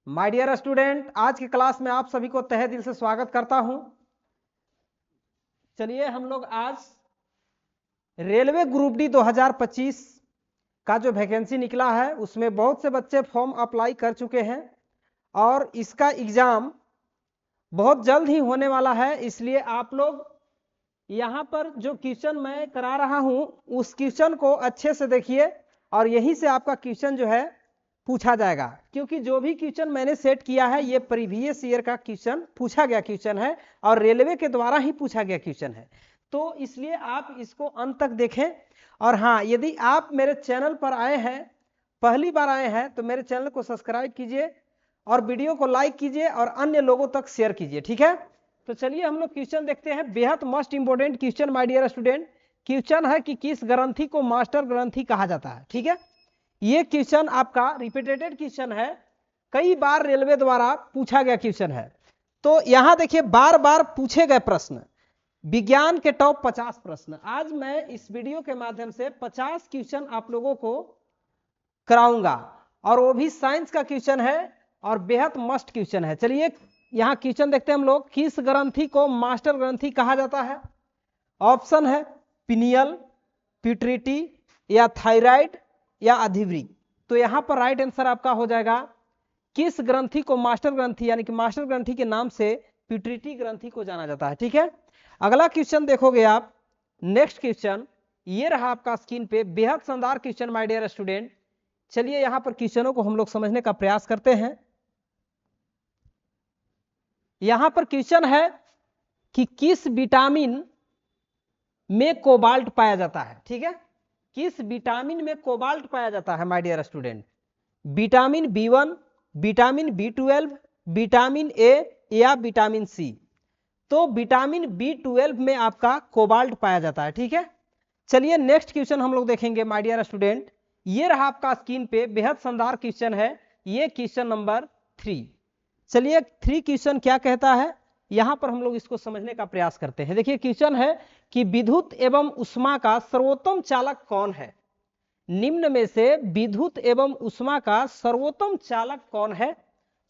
My dear student, आज की class में आप सभी को तहे दिल से स्वागत करता हूं। चलिए हम लोग आज रेलवे ग्रुप डी 2025 का जो वैकेंसी निकला है उसमें बहुत से बच्चे फॉर्म अप्लाई कर चुके हैं और इसका एग्जाम बहुत जल्द ही होने वाला है। इसलिए आप लोग यहाँ पर जो क्वेश्चन मैं करा रहा हूं उस क्वेश्चन को अच्छे से देखिए और यहीं से आपका क्वेश्चन जो है पूछा जाएगा, क्योंकि जो भी क्वेश्चन मैंने सेट किया है ये प्रीवियस ईयर का क्वेश्चन पूछा गया क्वेश्चन है और रेलवे के द्वारा ही पूछा गया क्वेश्चन है, तो इसलिए आप इसको अंत तक देखें। और हाँ, यदि आप मेरे चैनल पर आए हैं, पहली बार आए हैं, तो मेरे चैनल को सब्सक्राइब कीजिए और वीडियो को लाइक कीजिए और अन्य लोगों तक शेयर कीजिए, ठीक है। तो चलिए हम लोग क्वेश्चन देखते हैं। बेहद most important question my dear student. Question है कि किस ग्रंथि को मास्टर ग्रंथि कहा जाता है, ठीक है। ये क्वेश्चन आपका रिपीटेटेड क्वेश्चन है, कई बार रेलवे द्वारा पूछा गया क्वेश्चन है। तो यहां देखिए बार बार पूछे गए प्रश्न, विज्ञान के टॉप 50 प्रश्न। आज मैं इस वीडियो के माध्यम से 50 क्वेश्चन आप लोगों को कराऊंगा और वो भी साइंस का क्वेश्चन है और बेहद मस्ट क्वेश्चन है। चलिए यहां क्वेश्चन देखते हैं हम लोग। किस ग्रंथि को मास्टर ग्रंथि कहा जाता है? ऑप्शन है पिनियल, पिट्यूटरी या थायराइड या अधिवरी। तो यहां पर राइट आंसर आपका हो जाएगा किस ग्रंथि को मास्टर ग्रंथि यानी कि मास्टर ग्रंथि के नाम से पिट्यूटरी ग्रंथि को जाना जाता है, ठीक है। अगला क्वेश्चन देखोगे आप, नेक्स्ट क्वेश्चन ये रहा आपका स्क्रीन पे, बेहद शानदार क्वेश्चन माय डियर स्टूडेंट। चलिए यहां पर क्वेश्चनों को हम लोग समझने का प्रयास करते हैं। यहां पर क्वेश्चन है कि किस विटामिन में कोबाल्ट पाया जाता है, ठीक है। किस विटामिन में कोबाल्ट पाया जाता है my dear student? Vitamin B1, vitamin B12, vitamin A या विटामिन सी। तो विटामिन B12 में आपका कोबाल्ट पाया जाता है, ठीक है। चलिए नेक्स्ट क्वेश्चन हम लोग देखेंगे माय डियर स्टूडेंट। ये रहा आपका स्क्रीन पे, बेहद शानदार क्वेश्चन है ये, क्वेश्चन नंबर 3। चलिए 3 क्वेश्चन क्या कहता है, यहां पर हम लोग इसको समझने का प्रयास करते हैं। देखिए क्वेश्चन है कि विद्युत एवं उष्मा का सर्वोत्तम चालक कौन है? निम्न में से विद्युत एवं उष्मा का सर्वोत्तम चालक कौन है?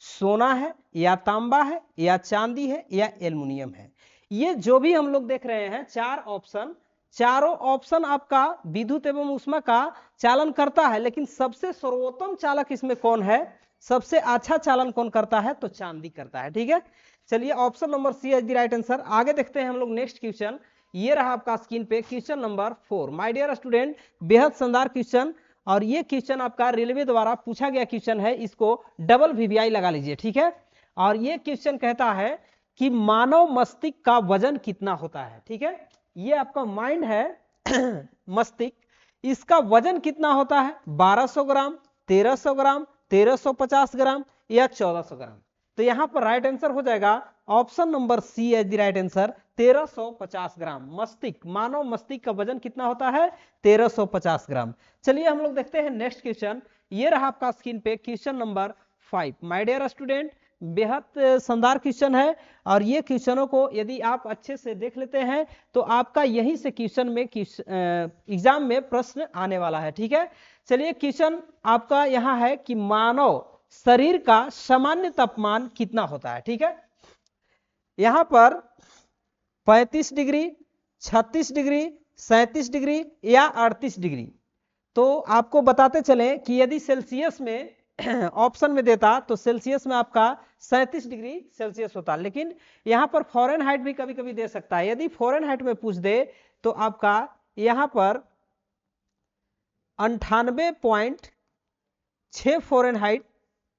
सोना है या तांबा है या चांदी है या एल्युमिनियम है? ये जो भी हम लोग देख रहे हैं 4 ऑप्शन, चारों ऑप्शन आपका विद्युत एवं उष्मा का चालन करता है, लेकिन सबसे सर्वोत्तम चालक इसमें कौन है, सबसे अच्छा चालन कौन करता है? तो चांदी करता है, ठीक है। चलिए option number C is the right answer. आगे देखते हैं हम लोग नेक्स्ट क्वेश्चन। ये रहा आपका स्क्रीन पे question number 4। My dear student, बेहद शानदार क्वेश्चन और ये क्वेश्चन आपका रेलवे द्वारा पूछा गया क्वेश्चन है, इसको डबल वीवीआई लगा लीजिए, ठीक है। और ये क्वेश्चन कहता है कि मानव मस्तिष्क का वजन कितना होता है, ठीक है। ये आपका माइंड है मस्तिष्क, इसका वजन कितना होता है? 1200 ग्राम, 1300 ग्राम, 1350 ग्राम या 1400 ग्राम। तो यहां पर राइट आंसर हो जाएगा option number C as the right answer, 1350 gram. मस्तिष्क, मानव मस्तिष्क का वजन कितना होता है? 1350 ग्राम। चलिए हम लोग देखते हैं नेक्स्ट क्वेश्चन। ये रहा आपका स्क्रीन पे question number 5। My dear student, बेहद शानदार क्वेश्चन है और ये क्वेश्चनों को यदि आप अच्छे से देख लेते हैं तो आपका यहीं से क्वेश्चन में एग्जाम में प्रश्न आने वाला है, ठीक है। चलिए क्वेश्चन आपका यहां है कि मानव शरीर का सामान्य तापमान कितना होता है, ठीक है। यहां पर 35 डिग्री, 36 डिग्री, 37 डिग्री या 38 डिग्री। तो आपको बताते चलें कि यदि सेल्सियस में ऑप्शन में देता तो सेल्सियस में आपका 37 डिग्री सेल्सियस होता, लेकिन यहां पर फॉरेनहाइट भी कभी कभी दे सकता है। यदि फॉरेनहाइट में पूछ दे तो आपका यहां पर 98.6 फॉरेनहाइट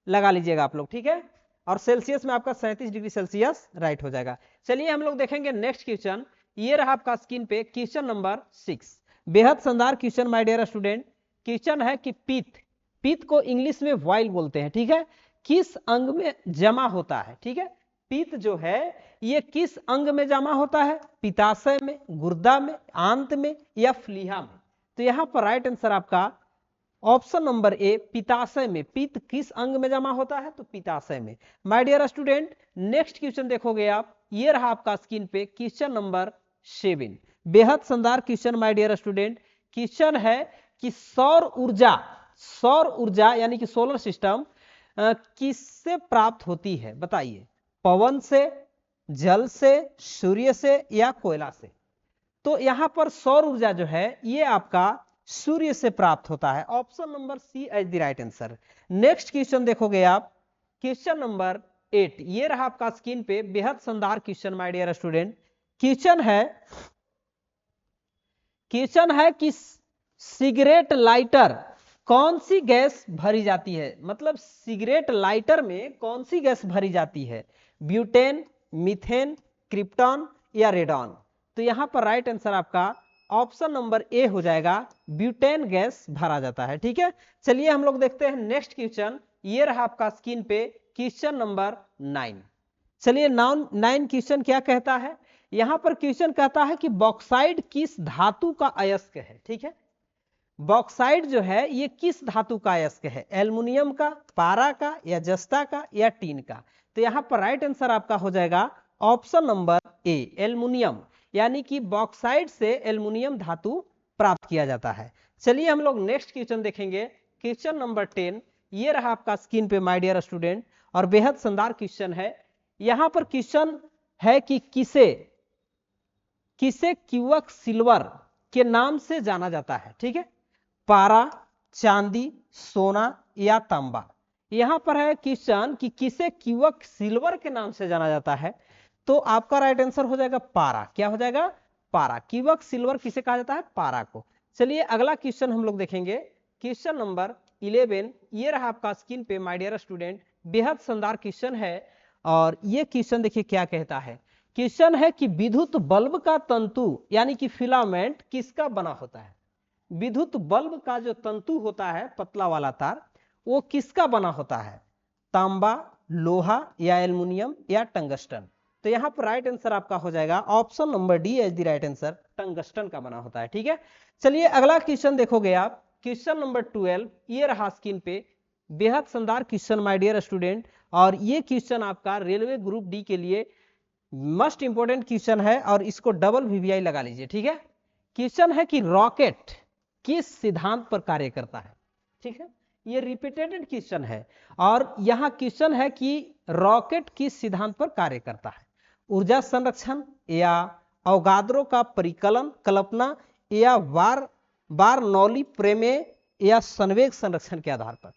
लगा लीजिएगा आप लोग, ठीक है। और सेल्सियस में आपका 37 डिग्री सेल्सियस राइट हो जाएगा। चलिए हम लोग देखेंगे नेक्स्ट क्वेश्चन। ये रहा आपका स्क्रीन पे क्वेश्चन नंबर 6। बेहद शानदार question my dear student. Question है कि पित्त, पित्त को इंग्लिश में वाइल बोलते हैं, ठीक है, किस अंग में जमा होता है, ठीक है। पित्त जो है ये किस अंग में जमा होता है? पित्ताशय में, गुर्दा में, आंत में या फ्लीहा में? तो यहां पर राइट आंसर आपका ऑप्शन नंबर ए, पित्ताशय में। पित्त किस अंग में जमा होता है? तो पित्ताशय में। My dear student next question देखोगे आप, ये रहा आपका स्क्रीन पे क्वेश्चन नंबर 7। बेहद शानदार question my dear student. Question है कि सौर ऊर्जा, सौर ऊर्जा यानी कि सोलर सिस्टम किससे प्राप्त होती है बताइए? पवन से, जल से, सूर्य से या कोयला से? तो यहां पर सौर ऊर्जा जो है ये आपका सूर्य से प्राप्त होता है। Option number C as the right answer. Next question देखोगे आप, क्वेश्चन नंबर 8, ये रहा आपका स्क्रीन पे, बेहद शानदार question my dear student. Question है कि सिगरेट लाइटर कौन सी गैस भरी जाती है? मतलब सिगरेट लाइटर में कौन सी गैस भरी जाती है? ब्यूटेन, मीथेन, क्रिप्टॉन या रेडॉन? तो यहां पर राइट आंसर आपका ऑप्शन नंबर ए हो जाएगा, ब्यूटेन गैस भरा जाता है। ठीक है, चलिए हम लोग देखते हैं नेक्स्ट क्वेश्चन। ये रहा आपका स्क्रीन पे क्वेश्चन नंबर 9। चलिए 9 क्वेश्चन क्या कहता है? यहां पर क्वेश्चन कहता है कि बॉक्साइड किस धातु का अयस्क है? ठीक है, बॉक्साइड जो है ये किस धातु का अयस्क है? एल्युमिनियम का, पारा का या जस्ता का या टीन का? तो यहां पर राइट आंसर आपका हो जाएगा ऑप्शन नंबर ए, एल्युमिनियम। यानी कि बॉक्साइड से एल्युमिनियम धातु प्राप्त किया जाता है। चलिए हम लोग नेक्स्ट क्वेश्चन देखेंगे, क्वेश्चन नंबर 10। ये रहा आपका स्क्रीन पे माय डियर स्टूडेंट, और बेहद शानदार क्वेश्चन है। यहां पर क्वेश्चन है कि किसे क्यूअक सिल्वर के नाम से जाना जाता है? ठीक है, पारा, चांदी, सोना या तांबा? यहां पर है क्वेश्चन कि किसे क्यूअक सिल्वर के नाम से जाना जाता है? तो आपका राइट आंसर हो जाएगा पारा। क्या हो जाएगा? पारा। क्यूअक सिल्वर किसे कहा जाता है? पारा को। चलिए अगला क्वेश्चन हम लोग देखेंगे, क्वेश्चन नंबर 11। ये रहा आपका स्क्रीन पे माय डियर स्टूडेंट, बेहद शानदार क्वेश्चन है। और ये क्वेश्चन देखिए क्या कहता है। क्वेश्चन है कि विद्युत बल्ब का तंतु यानी कि फिलामेंट किसका बना होता है? विद्युत बल्ब का जो तंतु होता है, पतला वाला तार, वो किसका बना होता है? तांबा, लोहा या एल्युमिनियम या टंगस्टन? तो यहां पर राइट आंसर आपका हो जाएगा option number D as the right answer, tungsten का बना होता है। ठीक है, चलिए अगला क्वेश्चन देखोगे आप, क्वेश्चन नंबर 12। ये रहा स्क्रीन पे, बेहद शानदार क्वेश्चन माय डियर स्टूडेंट। और ये क्वेश्चन आपका रेलवे ग्रुप डी के लिए मोस्ट इंपोर्टेंट क्वेश्चन है, और इसको डबल वीवीआई लगा लीजिए। ठीक है, क्वेश्चन है कि रॉकेट किस सिद्धांत पर कार्य करता है? ठीक है, ये रिपीटेड क्वेश्चन है, और यहां क्वेश्चन है कि रॉकेट किस सिद्धांत पर कार्य करता है? ऊर्जा संरक्षण या अवगाद्रो का परिकलन कल्पना या बारनौली प्रमेय या संवेग संरक्षण के आधार पर?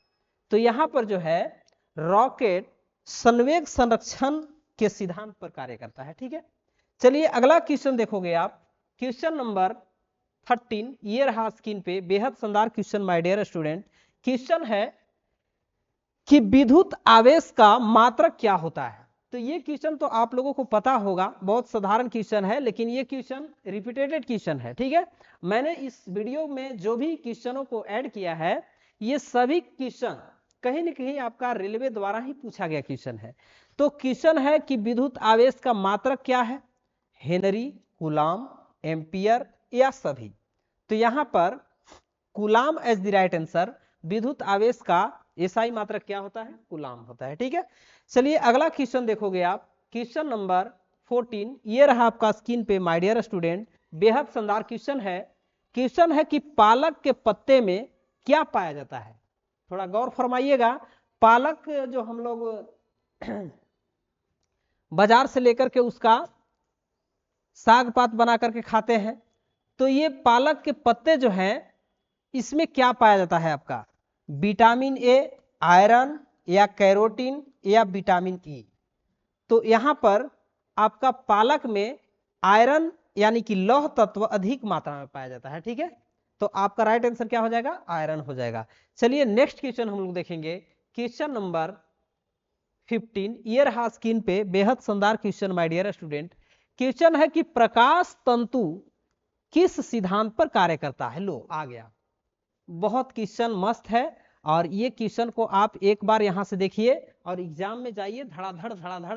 तो यहां पर जो है रॉकेट संवेग संरक्षण के सिद्धांत पर कार्य करता है। ठीक है, चलिए अगला क्वेश्चन देखोगे आप, क्वेश्चन नंबर 13। ये रहा स्क्रीन पे, बेहद शानदार question my dear student. Question है कि विद्युत आवेश का मात्रक क्या होता है? तो ये क्वेश्चन तो आप लोगों को पता होगा, बहुत साधारण क्वेश्चन है, लेकिन ये क्वेश्चन रिपीटेड क्वेश्चन है। ठीक है, मैंने इस वीडियो में जो भी क्वेश्चनों को ऐड किया है, ये सभी क्वेश्चन कहीं न कहीं आपका रेलवे द्वारा ही पूछा गया क्वेश्चन है। तो क्वेश्चन है कि विद्युत आवेश का मात्रक क्या है? हेनरी, कूलाम, एम्पियर या सभी? तो यहां पर coulomb as the right answer. विद्युत आवेश का एसआई मात्रक क्या होता है? कूलाम होता है। ठीक है, चलिए अगला क्वेश्चन देखोगे आप, क्वेश्चन नंबर 14। ये रहा आपका स्क्रीन पे माय डियर स्टूडेंट, बेहद शानदार क्वेश्चन है। क्वेश्चन है कि पालक के पत्ते में क्या पाया जाता है? थोड़ा गौर फरमाइएगा। पालक जो हम लोग बाजार से लेकर के उसका साग पात बना करके खाते हैं, तो ये पालक के पत्ते जो हैं, इसमें क्या पाया जाता है आपका? विटामिन ए, आयरन या कैरोटीन या विटामिन ई? तो यहां पर आपका पालक में आयरन यानी कि लौह तत्व अधिक मात्रा में पाया जाता है। ठीक है, तो आपका राइट आंसर क्या हो जाएगा? आयरन हो जाएगा। चलिए नेक्स्ट क्वेश्चन हम लोग देखेंगे, क्वेश्चन नंबर 15। ये रहा स्क्रीन पे, बेहद शानदार question my dear student. Question है कि प्रकाश तंतु किस सिद्धांत पर कार्य करता है? लो आ गया, बहुत क्वेश्चन मस्त है, और ये क्वेश्चन को आप एक बार यहां से देखिए और एग्जाम में जाइए, धड़ाधड़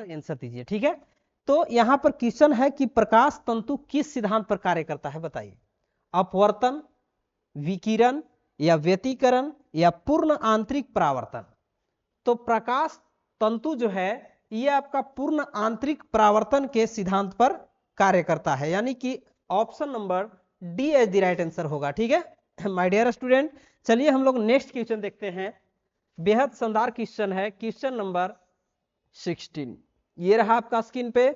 आंसर दीजिए। ठीक है, तो यहां पर क्वेश्चन है कि प्रकाश तंतु किस सिद्धांत पर कार्य करता है? बताइए। अपवर्तन, विकिरण या व्यतिकरण या पूर्ण आंतरिक परावर्तन? तो प्रकाश तंतु जो है ये आपका पूर्ण आंतरिक परावर्तन के सिद्धांत पर कार्य करता है, यानी कि option number D as the right answer होगा। ठीक है माय डियर स्टूडेंट, चलिए हम लोग नेक्स्ट क्वेश्चन देखते हैं, बेहद शानदार क्वेश्चन है, क्वेश्चन नंबर 16। ये रहा आपका स्क्रीन पे।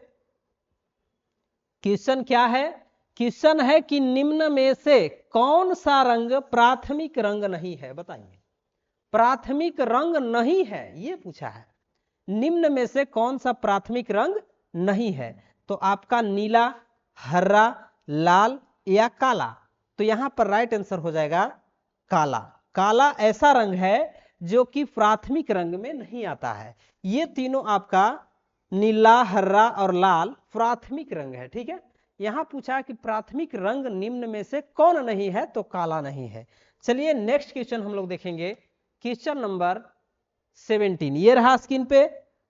क्वेश्चन क्या है? क्वेश्चन है कि निम्न में से कौन सा रंग प्राथमिक रंग नहीं है, बताइए। प्राथमिक रंग नहीं है ये पूछा है। निम्न में से कौन सा प्राथमिक रंग नहीं है? तो आपका नीला, हरा, लाल या काला। तो यहां पर राइट आंसर हो जाएगा काला। काला ऐसा रंग है जो कि प्राथमिक रंग में नहीं आता है। ये तीनों आपका नीला, हरा और लाल प्राथमिक रंग है, ठीक है। यहां पूछा कि प्राथमिक रंग निम्न में से कौन नहीं है, तो काला नहीं है। चलिए नेक्स्ट क्वेश्चन हम लोग देखेंगे, क्वेश्चन नंबर 17। ये रहा स्क्रीन पे,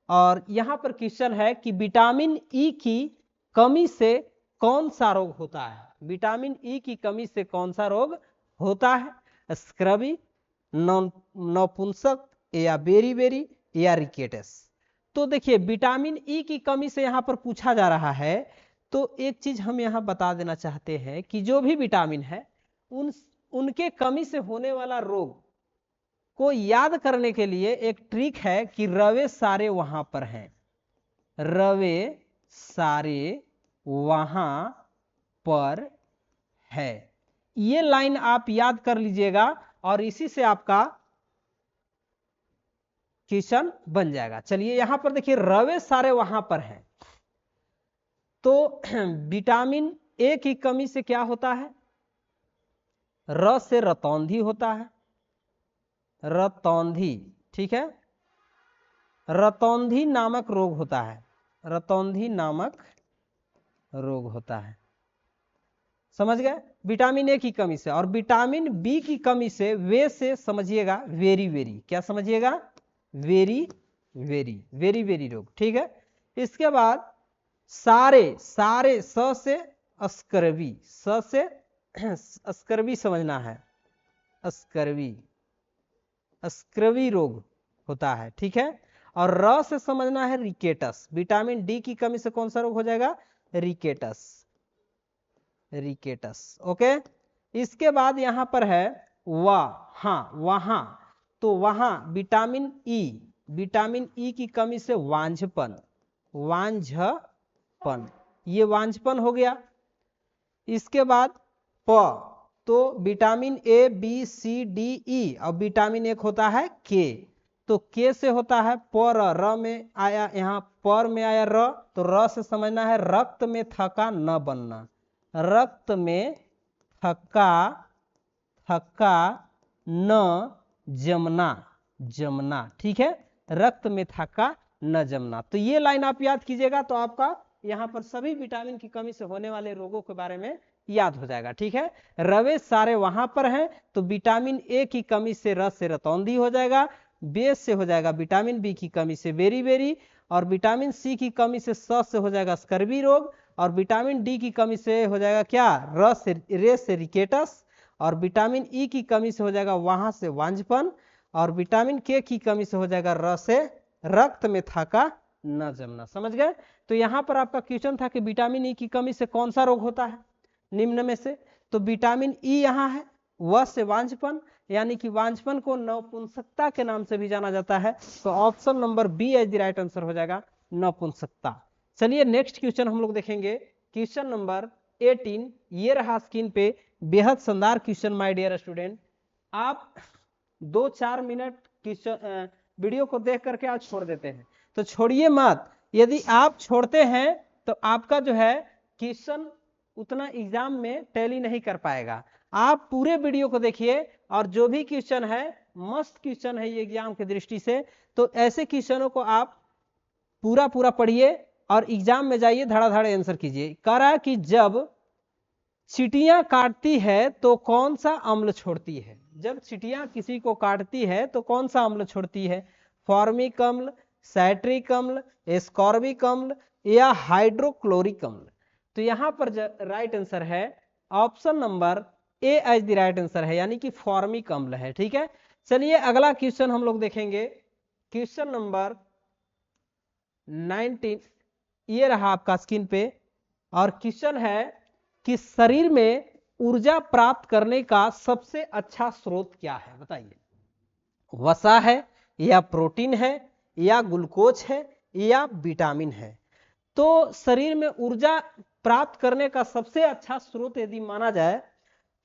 और यहां पर क्वेश्चन है कि विटामिन ई की कमी से कौन सा रोग होता है? विटामिन ई की कमी से कौन सा रोग होता है? स्क्रबी, नपुंसक या बेरी या रिकेटस। तो देखिए विटामिन ई की कमी से यहां पर पूछा जा रहा है। तो एक चीज हम यहां बता देना चाहते हैं कि जो भी विटामिन है उनके कमी से होने वाला रोग को याद करने के लिए एक ट्रिक है कि रवे सारे वहां पर हैं। रवे सारे वहां पर है, ये लाइन आप याद कर लीजिएगा और इसी से आपका क्वेश्चन बन जाएगा। चलिए यहां पर देखिए रवे सारे वहां पर हैं, तो विटामिन ए की कमी से क्या होता है? र से रतौंधी होता है, रतौंधी, ठीक है। रतौंधी नामक रोग होता है, रतौंधी नामक रोग होता है, समझ गए। विटामिन ए की कमी से। और विटामिन बी की कमी से, वे से समझिएगा वेरी, क्या समझिएगा? वेरी रोग, ठीक है। इसके बाद सारे, सारे स से अस्करवी, स से अस्करवी समझना है, अस्करवी रोग होता है, ठीक है। और र से समझना है रिकेटस। विटामिन डी की कमी से कौन सा रोग हो जाएगा? Rickets, okay. इसके बाद यहां पर है वहां, तो वहां विटामिन ई की कमी से वांझपन, ये वांझपन हो गया। इसके बाद तो vitamin A B C D E, और विटामिन एक होता है के। तो के से होता है पर, र में आया, यहाँ पर में आया र, तो र से समझना है रक्त में थका न बनना, रक्त में थका न जमना, ठीक है। रक्त में थका न जमना। तो ये लाइन आप याद कीजिएगा, तो आपका यहाँ पर सभी विटामिन की कमी से होने वाले रोगों के बारे में याद हो जाएगा, ठीक है। रवे सारे वहां पर हैं, तो विटामिन ए की कमी से र से रतौंधी हो जाएगा, बे से हो जाएगा विटामिन बी की कमी से बेरी, और विटामिन सी की कमी से स से हो जाएगा स्कर्वी रोग, और विटामिन डी की कमी से हो जाएगा क्या? रे से रिकेटस, और विटामिन ई की कमी से हो जाएगा वहां से वांझपन, और विटामिन के की कमी से हो जाएगा र से रक्त में थका न जमना, समझ गए। तो यहां पर आपका क्वेश्चन था कि विटामिन ई की कमी से कौन सा रोग होता है निम्न में से? तो विटामिन ई यहां है, व से वांझपन, यानी कि वांझपन को नपुंसकता के नाम से भी जाना जाता है। तो option number B as the right answer हो जाएगा, नपुंसकता। चलिए नेक्स्ट क्वेश्चन हम लोग देखेंगे, क्वेश्चन नंबर 18। ये रहा स्क्रीन पे, बेहद शानदार क्वेश्चन माय डियर स्टूडेंट। आप 2-4 मिनट क्वेश्चन वीडियो को देख करके आप छोड़ देते हैं, तो छोड़िए मत। यदि आप छोड़ते हैं तो आपका जो है क्वेश्चन उतना एग्जाम में टैली नहीं कर पाएगा। आप पूरे वीडियो को देखिए, और जो भी क्वेश्चन है मस्त क्वेश्चन है ये एग्जाम की दृष्टि से। तो ऐसे क्वेश्चनों को आप पूरा पढ़िए और एग्जाम में जाइए धड़ाधड़ आंसर कीजिए। कह रहा है कि जब चींटियां काटती है तो कौन सा अम्ल छोड़ती है? जब चींटियां किसी को काटती है तो कौन सा अम्ल छोड़ती है? फॉर्मिक अम्ल, साइट्रिक अम्ल, एस्कॉर्बिक अम्ल या हाइड्रोक्लोरिक अम्ल। तो यहां पर राइट आंसर है option number A as the right answer है, यानी कि फॉर्मिक अम्ल है, ठीक है। चलिए अगला क्वेश्चन हम लोग देखेंगे, क्वेश्चन नंबर 19। ये रहा आपका स्क्रीन पे, और क्वेश्चन है कि शरीर में ऊर्जा प्राप्त करने का सबसे अच्छा स्रोत क्या है? बताइए। वसा है, या प्रोटीन है या ग्लूकोज है या विटामिन है। तो शरीर में ऊर्जा प्राप्त करने का सबसे अच्छा स्रोत यदि माना जाए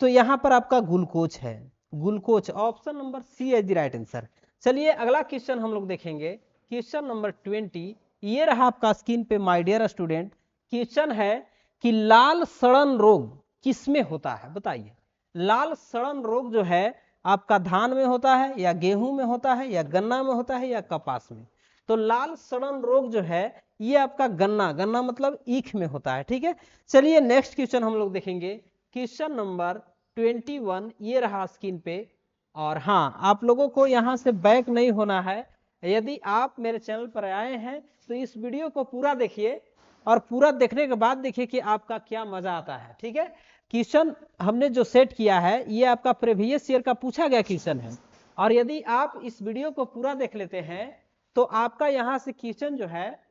तो यहां पर आपका ग्लूकोज है, glucose. Option number C is the right answer. चलिए अगला क्वेश्चन हम लोग देखेंगे, क्वेश्चन नंबर 20। ये रहा आपका स्क्रीन पे माय डियर स्टूडेंट। क्वेश्चन है कि लाल सड़न रोग किसमें होता है, बताइए। लाल सड़न रोग जो है आपका धान में होता है या गेहूं में होता है या गन्ना में होता है या कपास में। तो लाल सड़न रोग जो है ये आपका गन्ना, गन्ना मतलब ईख में होता है, ठीक है। चलिए नेक्स्ट क्वेश्चन हम लोग देखेंगे, क्वेश्चन नंबर 21। ये रहा स्क्रीन पे। और हाँ, आप लोगों को यहाँ से बैक नहीं होना है। यदि आप मेरे चैनल पर आए हैं तो इस वीडियो को पूरा देखिए और पूरा देखने के बाद देखिए कि आपका क्या मजा आता है, ठीक है। क्वेश्चन हमने जो सेट किया है ये आपका प्रीवियस ईयर का पूछा गया क्वेश्चन है, और यदि आप इस वीडियो को पूरा देख लेते हैं तो आपका यहाँ से क्वेश्चन जो है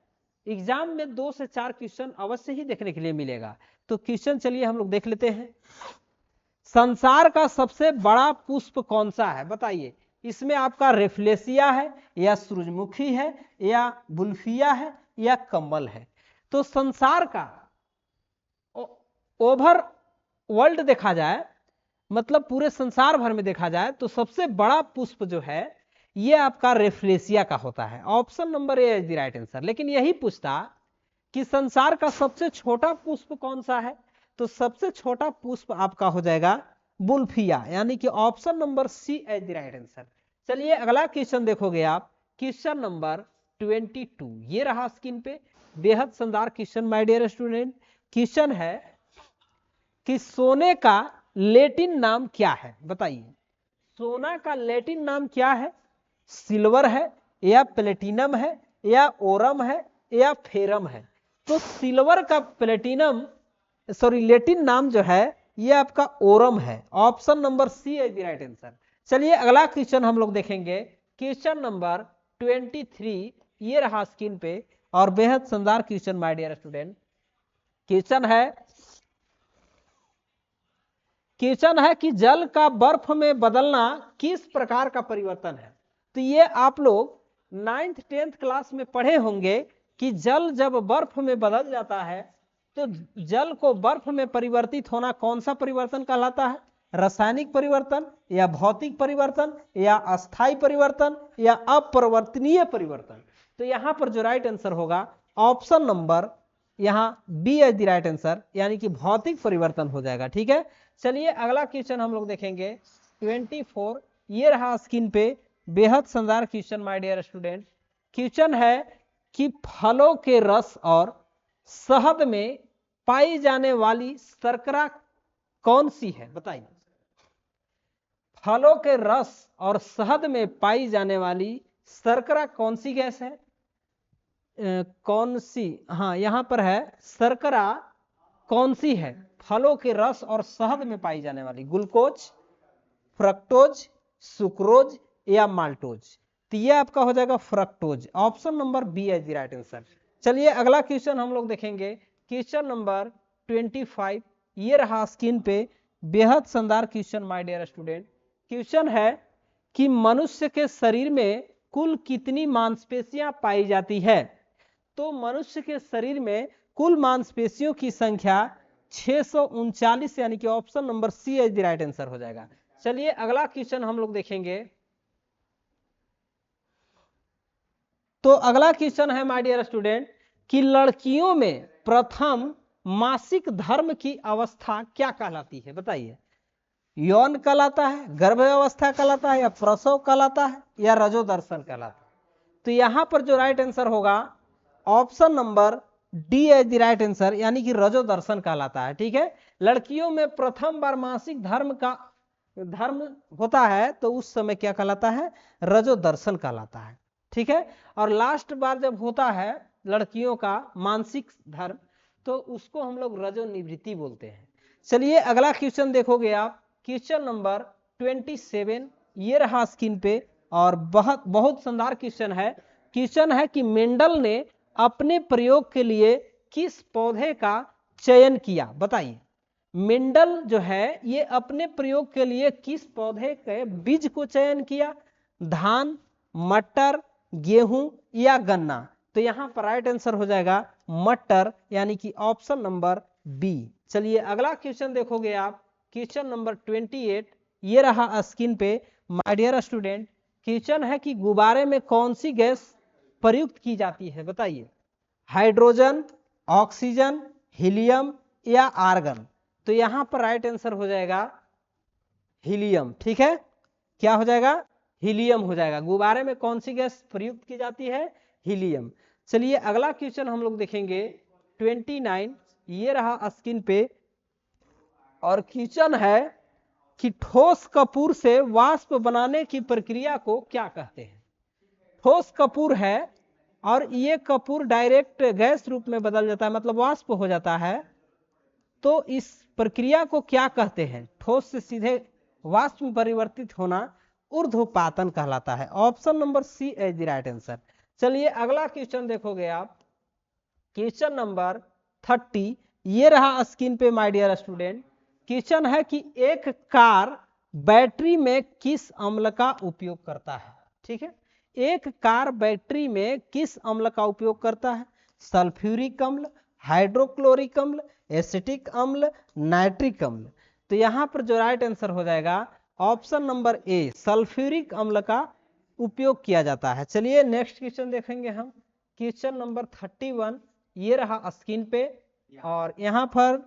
एग्जाम में 2 से 4 क्वेश्चन अवश्य ही देखने के लिए मिलेगा। तो क्वेश्चन चलिए हम लोग देख लेते हैं। संसार का सबसे बड़ा पुष्प कौन सा है, बताइए। इसमें आपका रेफ्लेसिया है या सूरजमुखी है या बुल्फिया है या कमल है। तो संसार का ओवर वर्ल्ड देखा जाए, मतलब पूरे संसार भर में देखा जाए तो सबसे बड़ा पुष्प जो है ये आपका रेफ्लेसिया का होता है। Option number A is the right answer. लेकिन यही पूछता कि संसार का सबसे छोटा पुष्प कौन सा है, तो सबसे छोटा पुष्प आपका हो जाएगा बुल्फिया, यानी कि option number C is the right answer. चलिए अगला क्वेश्चन देखोगे आप, क्वेश्चन नंबर 22। ये रहा स्क्रीन पे, बेहद शानदार question my dear student. Question है कि सोने का लैटिन नाम क्या है, बताइए। सोना का लैटिन नाम क्या है, सिल्वर है या प्लेटिनम है या ओरम है या फेरम है। तो सिल्वर का लैटिन नाम जो है ये आपका ओरम है। Option number C is the right answer. चलिए अगला क्वेश्चन हम लोग देखेंगे, क्वेश्चन नंबर 23। ये रहा स्क्रीन पे और बेहद शानदार question my dear student. Question है कि जल का बर्फ में बदलना किस प्रकार का परिवर्तन है। तो ये आप लोग 9th 10th क्लास में पढ़े होंगे कि जल जब बर्फ में बदल जाता है तो जल को बर्फ में परिवर्तित होना कौन सा परिवर्तन कहलाता है, रासायनिक परिवर्तन या भौतिक परिवर्तन या अस्थायी परिवर्तन या अपरिवर्तनीय परिवर्तन। तो यहां पर जो राइट आंसर होगा ऑप्शन नंबर यहां B is the right answer, यानी कि भौतिक परिवर्तन हो जाएगा, ठीक है। चलिए अगला क्वेश्चन हम लोग देखेंगे 24। ये रहा स्क्रीन पे, बेहद शानदार question my dear student. Question है कि फलों के रस और शहद में पाई जाने वाली शर्करा कौन सी है, बताइए। फलों के रस और शहद में पाई जाने वाली शर्करा कौन सी गैस है, कौन सी, हाँ यहां पर है शर्करा कौन सी है फलों के रस और शहद में पाई जाने वाली, ग्लूकोज, फ्रक्टोज, सुक्रोज या माल्टोज। तो ये आपका हो जाएगा fructose. Option number B is the right answer. चलिए अगला क्वेश्चन हम लोग देखेंगे, क्वेश्चन नंबर 25। ये रहा स्क्रीन पे, बेहद शानदार question my dear student. Question है कि मनुष्य के शरीर में कुल कितनी मांसपेशियां पाई जाती है। तो मनुष्य के शरीर में कुल मांसपेशियों की संख्या 639, यानी कि option number C is the right answer हो जाएगा। चलिए अगला क्वेश्चन हम लोग देखेंगे। तो अगला क्वेश्चन है माय डियर स्टूडेंट कि लड़कियों में प्रथम मासिक धर्म की अवस्था क्या कहलाती है, बताइए। यौन कहलाता है, गर्भ अवस्था कहलाता है या प्रसव कहलाता है या रजोदर्शन कहलाता है। तो यहां पर जो राइट आंसर होगा option number D is the right answer, यानी कि रजोदर्शन कहलाता है, ठीक है। लड़कियों में प्रथम बार मासिक धर्म होता है तो उस समय क्या कहलाता है, रजोदर्शन कहलाता है, ठीक है। और लास्ट बार जब होता है लड़कियों का मानसिक धर्म तो उसको हम लोग रजोनिवृत्ति बोलते हैं। चलिए अगला क्वेश्चन देखोगे आप, क्वेश्चन नंबर 27। ये रहा स्क्रीन पे और बहुत शानदार क्वेश्चन है। क्वेश्चन है कि मेंडल ने अपने प्रयोग के लिए किस पौधे का चयन किया, बताइए। मेंडल जो है ये अपने प्रयोग के लिए किस पौधे के बीज को चयन किया, धान, मटर, गेहूं या गन्ना। तो यहाँ पर राइट आंसर हो जाएगा मटर, यानी कि ऑप्शन नंबर बी। चलिए अगला क्वेश्चन देखोगे आप, क्वेश्चन नंबर 28, ये रहा स्क्रीन पे माय डियर स्टूडेंट। क्वेश्चन है कि गुब्बारे में कौन सी गैस प्रयुक्त की जाती है, बताइए। हाइड्रोजन, ऑक्सीजन, हीलियम या आर्गन। तो यहाँ पर राइट आंसर हो जाएगा हीलियम। ठीक है, क्या हो जाएगा, हीलियम हो जाएगा। गुब्बारे में कौन सी गैस प्रयुक्त की जाती है, हीलियम। चलिए अगला क्वेश्चन हम लोग देखेंगे 29, ये रहा स्क्रीन पे, और क्वेश्चन है कि ठोस कपूर से वाष्प बनाने की प्रक्रिया को क्या कहते हैं। ठोस कपूर है और ये कपूर डायरेक्ट गैस रूप में बदल जाता है, मतलब वाष्प हो जाता है। तो इस प्रक्रिया को क्या कहते हैं, ठोस से सीधे वाष्प में परिवर्तित होना ऊर्ध्वपातन कहलाता है। Option number C is the right answer. चलिए अगला क्वेश्चन देखोगे आप, क्वेश्चन नंबर 30, ये रहा स्क्रीन पे माय डियर स्टूडेंट। क्वेश्चन है कि एक कार बैटरी में किस अम्ल का उपयोग करता है। ठीक है, एक कार बैटरी में किस अम्ल का उपयोग करता है। सल्फ्यूरिक अम्ल, हाइड्रोक्लोरिक अम्ल, एसिटिक अम्ल, नाइट्रिक अम्ल। तो यहाँ पर जो राइट आंसर हो जाएगा ऑप्शन नंबर ए, सल्फ्यूरिक अम्ल का उपयोग किया जाता है। चलिए नेक्स्ट क्वेश्चन देखेंगे हम, क्वेश्चन नंबर 31, ये रहा स्क्रीन पे, और यहाँ पर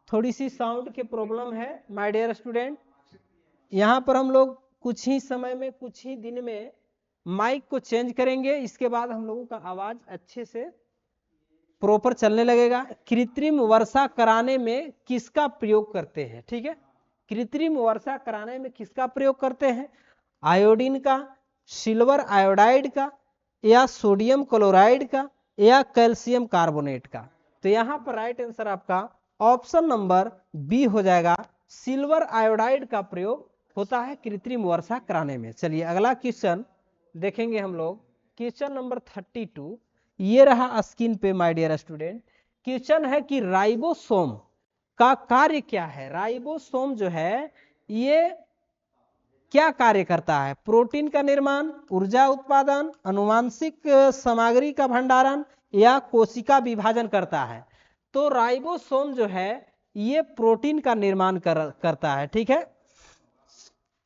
थोड़ी सी साउंड की प्रॉब्लम है माय डियर स्टूडेंट। यहाँ पर हम लोग कुछ ही समय में, कुछ ही दिन में माइक को चेंज करेंगे, इसके बाद हम लोगों का आवाज अच्छे से प्रॉपर चलने लगेगा। कृत्रिम वर्षा कराने में किसका प्रयोग करते हैं, ठीक है, कृत्रिम वर्षा कराने में किसका प्रयोग करते हैं। आयोडीन का, सिल्वर आयोडाइड का, या सोडियम क्लोराइड का, या कैल्शियम कार्बोनेट का। तो यहाँ पर राइट आंसर आपका ऑप्शन नंबर बी हो जाएगा, सिल्वर आयोडाइड का प्रयोग होता है कृत्रिम वर्षा कराने में। चलिए अगला क्वेश्चन देखेंगे हम लोग, क्वेश्चन नंबर 32, ये रहा स्क्रीन पे माय डियर स्टूडेंट। क्वेश्चन है कि राइबोसोम का कार्य क्या है। राइबोसोम जो है ये क्या कार्य करता है। प्रोटीन का निर्माण, ऊर्जा उत्पादन, अनुवांशिक सामग्री का भंडारण, या कोशिका विभाजन करता है। तो राइबोसोम जो है ये प्रोटीन का निर्माण करता है। ठीक है,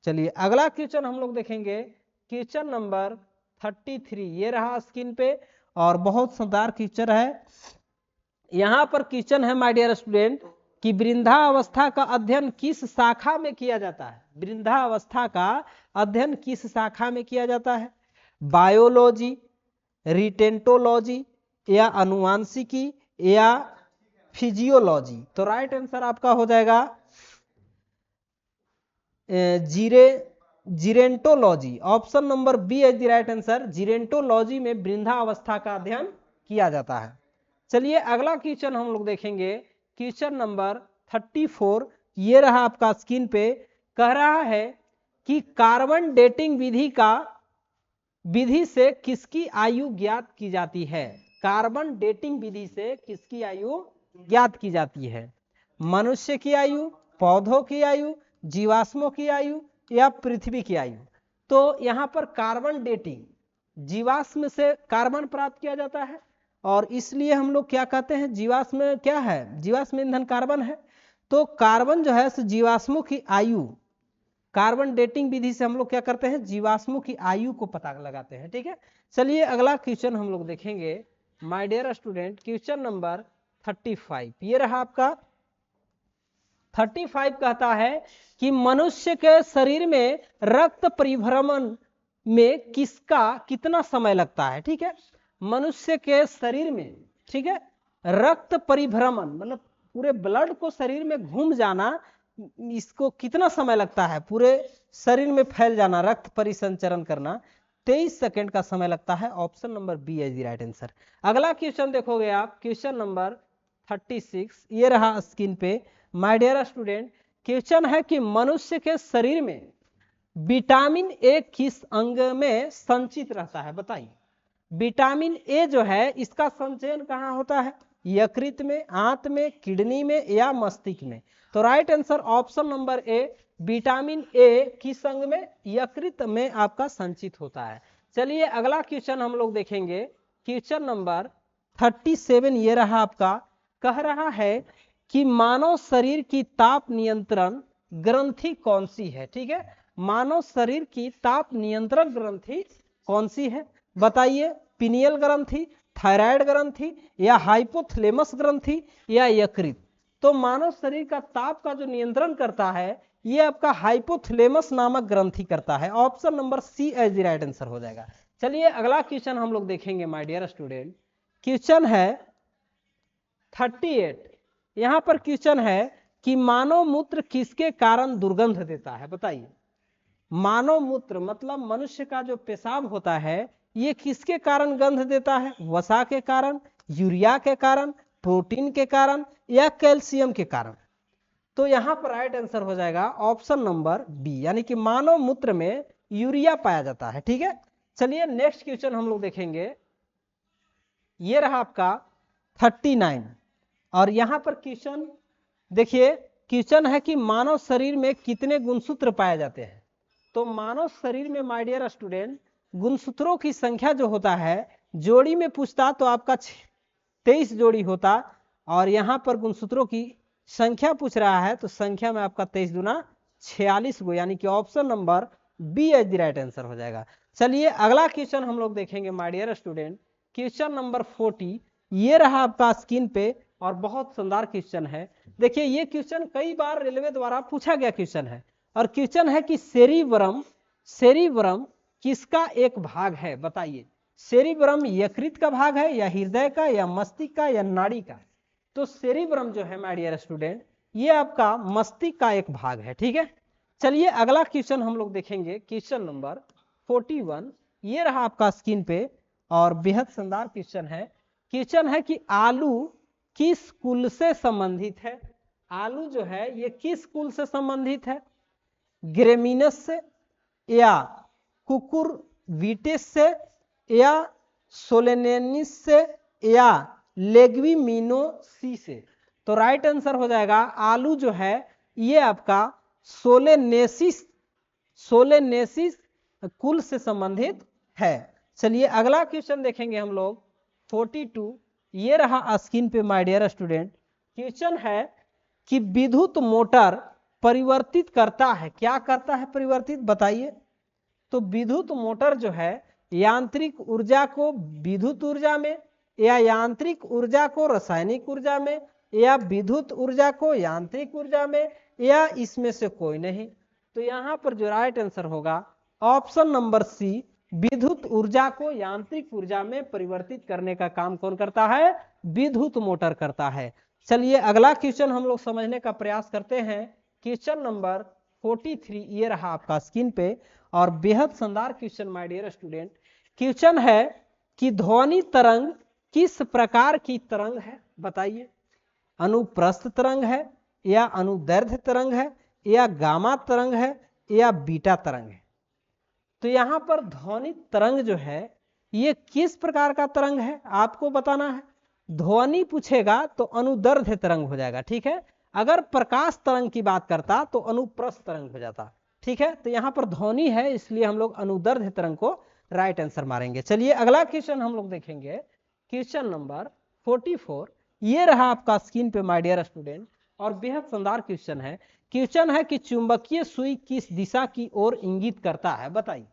चलिए अगला क्वेश्चन हम लोग देखेंगे, क्वेश्चन नंबर 33, ये रहा स्क्रीन पे, और बहुत शानदार क्वेश्चन है। यहां पर क्वेश्चन है माय डियर स्टूडेंट कि वृद्धावस्था का अध्ययन किस शाखा में किया जाता है। वृद्धावस्था का अध्ययन किस शाखा में किया जाता है। बायोलॉजी, रिटेंटोलॉजी, या अनुवांशिकी, या फिजियोलॉजी। तो राइट आंसर आपका हो जाएगा gerontology. Option number B is the right answer. Gerontology में वृद्धावस्था का अध्ययन किया जाता है। चलिए अगला क्वेश्चन हम लोग देखेंगे, क्वेश्चन नंबर 34, ये रहा आपका स्क्रीन पे। कह रहा है कि कार्बन डेटिंग विधि से किसकी आयु ज्ञात की जाती है। कार्बन डेटिंग विधि से किसकी आयु ज्ञात की जाती है। मनुष्य की आयु, पौधों की आयु, जीवाश्मों की आयु, या पृथ्वी की आयु। तो यहाँ पर कार्बन डेटिंग, जीवाश्म से कार्बन प्राप्त किया जाता है, और इसलिए हम लोग क्या कहते हैं, जीवाश्म क्या है, जीवाश्म ईंधन कार्बन है। तो कार्बन जो है जीवाश्मों की आयु, कार्बन डेटिंग विधि से हम लोग क्या करते हैं, जीवाश्मों की आयु को पता लगाते हैं। ठीक है, चलिए अगला क्वेश्चन हम लोग देखेंगे my dear student, question number 35, ये रहा आपका 35। कहता है कि मनुष्य के शरीर में रक्त परिभ्रमण में कितना समय लगता है। ठीक है, मनुष्य के शरीर में, ठीक है, रक्त परिभ्रमण मतलब पूरे ब्लड को शरीर में घूम जाना, इसको कितना समय लगता है, पूरे शरीर में फैल जाना, रक्त परिसंचरण करना 23 सेकंड का समय लगता है। Option number B is the right answer. अगला क्वेश्चन देखोगे आप, क्वेश्चन नंबर 36, ये रहा स्क्रीन पे माय डियर स्टूडेंट। क्वेश्चन है कि मनुष्य के शरीर में विटामिन ए किस अंग में संचित रहता है, बताइए। विटामिन ए जो है इसका संचयन कहाँ होता है, यकृत में, आंत में, किडनी में, या मस्तिष्क में। तो right answer option number A, vitamin A किस अंग में, यकृत में आपका संचित होता है। चलिए अगला क्वेश्चन हम लोग देखेंगे, क्वेश्चन नंबर 37 ये रहा आपका, कह रहा है कि मानव शरीर की ताप नियंत्रण ग्रंथि कौन सी है। ठीक है, मानव शरीर की ताप नियंत्रण ग्रंथि कौन सी है बताइए, पिनियल ग्रंथि, थायराइड ग्रंथि, या हाइपोथैलेमस ग्रंथि, या यकृत। तो मानव शरीर का ताप का जो नियंत्रण करता है ये आपका हाइपोथैलेमस नामक ग्रंथि करता है। Option number C as the right answer हो जाएगा। चलिए अगला क्वेश्चन हम लोग देखेंगे माय डियर स्टूडेंट, क्वेश्चन है 38। यहां पर क्वेश्चन है कि मानव मूत्र किसके कारण दुर्गंध देता है बताइए। मानव मूत्र मतलब मनुष्य का जो पेशाब होता है ये किसके कारण गंध देता है, वसा के कारण, यूरिया के कारण, प्रोटीन के कारण, या कैल्शियम के कारण। तो यहां पर राइट आंसर हो जाएगा ऑप्शन नंबर बी, यानी कि मानव मूत्र में यूरिया पाया जाता है। ठीक है, चलिए नेक्स्ट क्वेश्चन हम लोग देखेंगे, ये रहा आपका 39। और यहां पर क्वेश्चन देखिए, क्वेश्चन है कि मानव शरीर में कितने गुणसूत्र पाए जाते हैं। तो मानव शरीर में माय डियर स्टूडेंट गुणसूत्रों की संख्या जो होता है, जोड़ी में पूछता तो आपका 23 जोड़ी होता, और यहां पर गुणसूत्रों की संख्या पूछ रहा है तो संख्या में आपका 23 दूना 46 गो, यानी कि option number B as the right answer हो जाएगा। चलिए अगला क्वेश्चन हम लोग देखेंगे my dear student, question number 40 ये रहा आपका स्क्रीन पे, और बहुत शानदार क्वेश्चन है। देखिए ये क्वेश्चन कई बार रेलवे द्वारा पूछा गया क्वेश्चन है, और क्वेश्चन है कि सेरिब्रम, सेरिब्रम किसका एक भाग है बताइए। सेरिब्रम यकृत का भाग है, या हृदय का, या मस्तिष्क का, या नाड़ी का। तो सेरिब्रम जो है माय डियर स्टूडेंट ये आपका मस्तिष्क का एक भाग है। ठीक है, चलिए अगला क्वेश्चन हम लोग देखेंगे, क्वेश्चन नंबर 41 ये रहा आपका स्क्रीन पे, और बेहद शानदार क्वेश्चन है। क्वेश्चन है कि आलू किस कुल से संबंधित है। आलू जो है ये किस कुल से संबंधित है, ग्रेमिनस से, या कुकुरविटेस से, या सोलेनेनिस से, या लेग्विमिनोसी से। तो राइट आंसर हो जाएगा आलू जो है ये आपका सोलेनेसिस, सोलेनेसिस कुल से संबंधित है। चलिए अगला क्वेश्चन देखेंगे हम लोग 42 ये रहा स्क्रीन पे माय डियर स्टूडेंट। क्वेश्चन है कि विद्युत मोटर परिवर्तित करता है, क्या करता है परिवर्तित बताइए। तो विद्युत मोटर जो है यांत्रिक ऊर्जा को विद्युत ऊर्जा में, या यांत्रिक ऊर्जा को रासायनिक ऊर्जा में, या विद्युत ऊर्जा को यांत्रिक ऊर्जा में, या इसमें से कोई नहीं। तो यहां पर जो राइट आंसर होगा ऑप्शन नंबर सी, विद्युत ऊर्जा को यांत्रिक ऊर्जा में परिवर्तित करने का काम कौन करता है, विद्युत मोटर करता है। चलिए अगला क्वेश्चन हम लोग समझने का प्रयास करते हैं, क्वेश्चन नंबर 43 ये रहा आपका स्क्रीन पे, और बेहद शानदार question my dear student. Question है कि ध्वनि तरंग किस प्रकार की तरंग है बताइए। अनुप्रस्थ तरंग है, या अनुदैर्ध्य तरंग है, या गामा तरंग है, या बीटा तरंग है। तो यहां पर ध्वनि तरंग जो है ये किस प्रकार का तरंग है आपको बताना है। ध्वनि पूछेगा तो अनुदैर्ध्य तरंग हो जाएगा। ठीक है, अगर प्रकाश तरंग की बात करता तो अनुप्रस्थ तरंग हो जाता। ठीक है, तो यहां पर ध्वनि है इसलिए हम लोग अनुदैर्ध्य तरंग को राइट आंसर मारेंगे। चलिए अगला क्वेश्चन हम लोग देखेंगे, क्वेश्चन नंबर 44 ये रहा आपका स्क्रीन पे माय डियर स्टूडेंट, और बेहद शानदार क्वेश्चन है। क्वेश्चन है कि चुंबकीय सुई किस दिशा की ओर इंगित करता है बताइए।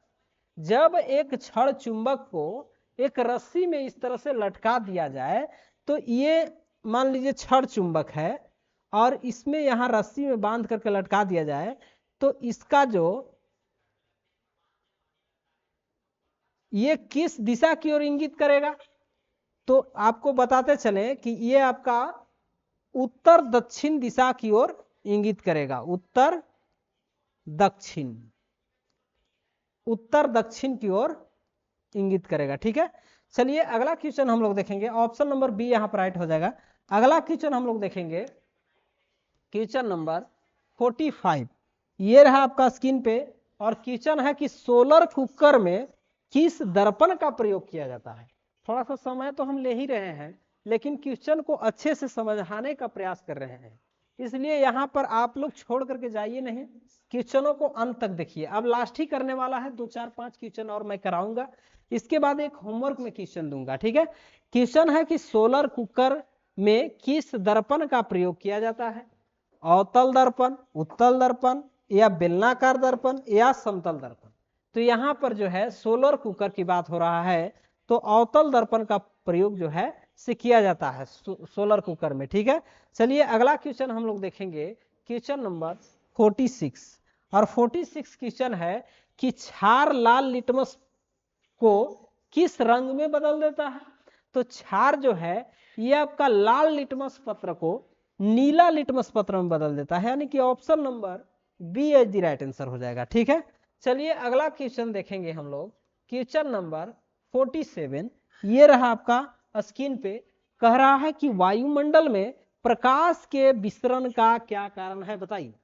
जब एक छड़ चुंबक को एक रस्सी में इस तरह से लटका दिया जाए, तो ये मान लीजिए छड़ चुंबक है और इसमें यहां रस्सी में बांध करके लटका दिया जाए, तो इसका जो ये किस दिशा की ओर इंगित करेगा। तो आपको बताते चले कि ये आपका उत्तर दक्षिण दिशा की ओर इंगित करेगा, उत्तर दक्षिण, उत्तर दक्षिण की ओर इंगित करेगा। ठीक है, चलिए अगला क्वेश्चन हम लोग देखेंगे, ऑप्शन नंबर बी यहां पर राइट हो जाएगा। अगला क्वेश्चन हम लोग देखेंगे, क्वेश्चन नंबर 45 ये रहा आपका स्क्रीन पे, और क्वेश्चन है कि सोलर कुकर में किस दर्पण का प्रयोग किया जाता है। थोड़ा सा समय तो हम ले ही रहे हैं लेकिन क्वेश्चन को अच्छे से समझाने का प्रयास कर रहे हैं। इसलिए यहाँ पर आप लोग छोड़ करके जाइए नहीं, क्वेश्चनों को अंत तक देखिए। अब लास्ट ही करने वाला है, 2 4 5 क्वेश्चन और मैं कराऊंगा, इसके बाद एक होमवर्क में क्वेश्चन दूंगा, ठीक है। क्वेश्चन है कि सोलर कुकर में किस दर्पण का प्रयोग किया जाता है, अवतल दर्पण, उत्तल दर्पण, या बेलनाकार दर्पण, या समतल दर्पण। तो यहाँ पर जो है सोलर कुकर की बात हो रहा है, तो अवतल दर्पण का प्रयोग जो है से किया जाता है सोलर कुकर में, ठीक है। चलिए अगला क्वेश्चन हम लोग देखेंगे, क्वेश्चन नंबर 46। और 46 क्वेश्चन है कि क्षार लाल लिटमस को किस रंग में बदल देता है। तो क्षार जो है ये आपका लाल लिटमस पत्र को नीला लिटमस पत्र में बदल देता है, यानी कि option number B is the right answer हो जाएगा, ठीक है। चलिए अगला क्वेश्चन देखेंगे हम लोग, क्वेश्चन नंबर 47। ये रहा आपका स्क्रीन पे, कह रहा है कि वायुमंडल में प्रकाश के विसरण का क्या कारण है, बताइए।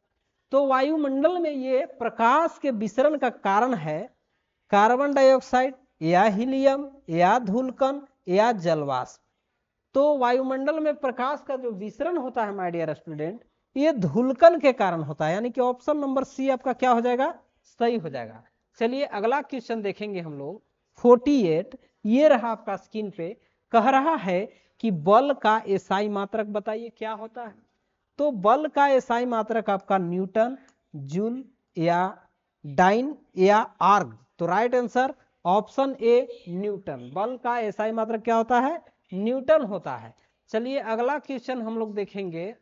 तो वायुमंडल में ये प्रकाश के विसरण का कारण है कार्बन डाइऑक्साइड, या हीलियम, या धूलकण, या जलवाष्प। तो वायुमंडल में प्रकाश का जो विसरण होता है माय डियर स्टूडेंट, ये धूलकण के कारण होता है, यानी कि ऑप्शन नंबर सी आपका क्या हो जाएगा, सही हो जाएगा। चलिए अगला क्वेश्चन देखेंगे हम लोग, 48। ये रहा आपका स्क्रीन पे, कह रहा है कि बल का एसआई मात्रक बताइए क्या होता है। तो बल का एसआई मात्रक आपका न्यूटन, जूल, या डाइन, या आर्ग। तो right answer option A Newton. बल का एसआई मात्रक क्या होता है, न्यूटन होता है। चलिए अगला क्वेश्चन हम लोग देखेंगे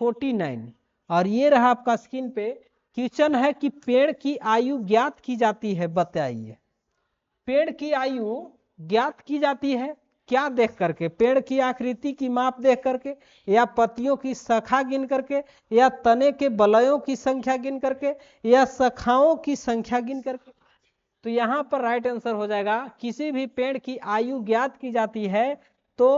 49। और ये रहा आपका स्क्रीन पे, क्वेश्चन है कि पेड़ की आयु ज्ञात की जाती है, बताइए। पेड़ की आयु ज्ञात की जाती है क्या देख करके, पेड़ की आकृति की माप देख करके, या पत्तियों की शाखा गिन करके, या तने के बलयों की संख्या गिन करके, या शाखाओं की संख्या गिन करके। तो यहाँ पर राइट आंसर हो जाएगा, किसी भी पेड़ की आयु ज्ञात की जाती है तो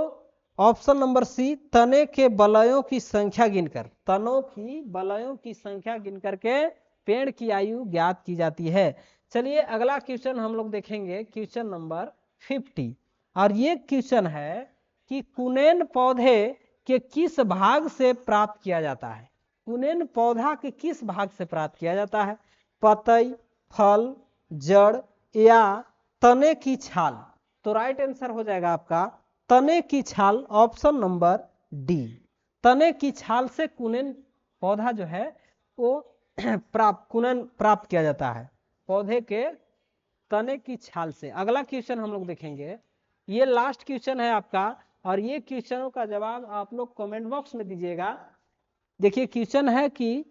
ऑप्शन नंबर सी तने के बलयों की संख्या गिनकर, तनों की बलयों की संख्या गिन करके पेड़ की आयु ज्ञात की जाती है। चलिए अगला क्वेश्चन हम लोग देखेंगे, क्वेश्चन नंबर 50। और ये क्वेश्चन है कि कुनेन पौधे के किस भाग से प्राप्त किया जाता है। कुनेन पौधा के किस भाग से प्राप्त किया जाता है, पतई, फल, जड़, या तने की छाल। तो राइट आंसर हो जाएगा आपका तने की छाल, ऑप्शन नंबर डी। तने की छाल से कुनेन पौधा जो है वो कुनेन प्राप्त किया जाता है, पौधे के तने की छाल से। अगला क्वेश्चन हम लोग देखेंगे, ये लास्ट क्वेश्चन है आपका, और ये क्वेश्चनों का जवाब आप लोग कमेंट बॉक्स में दीजिएगा। देखिए क्वेश्चन है कि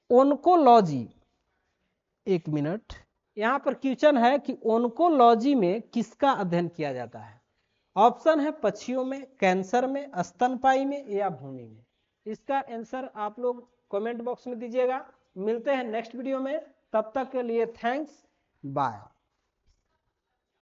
ओन्कोलॉजी, एक मिनट, यहाँ पर क्वेश्चन है कि ओन्कोलॉजी में किसका अध्ययन किया जाता है। ऑप्शन है पक्षियों में, कैंसर में, स्तनपाई में, या भूमि में। इसका आंसर आप लोग कमेंट बॉक्स में दीजिएगा। मिलते हैं नेक्स्ट वीडियो में, तब तक के लिए थैंक्स, बाय।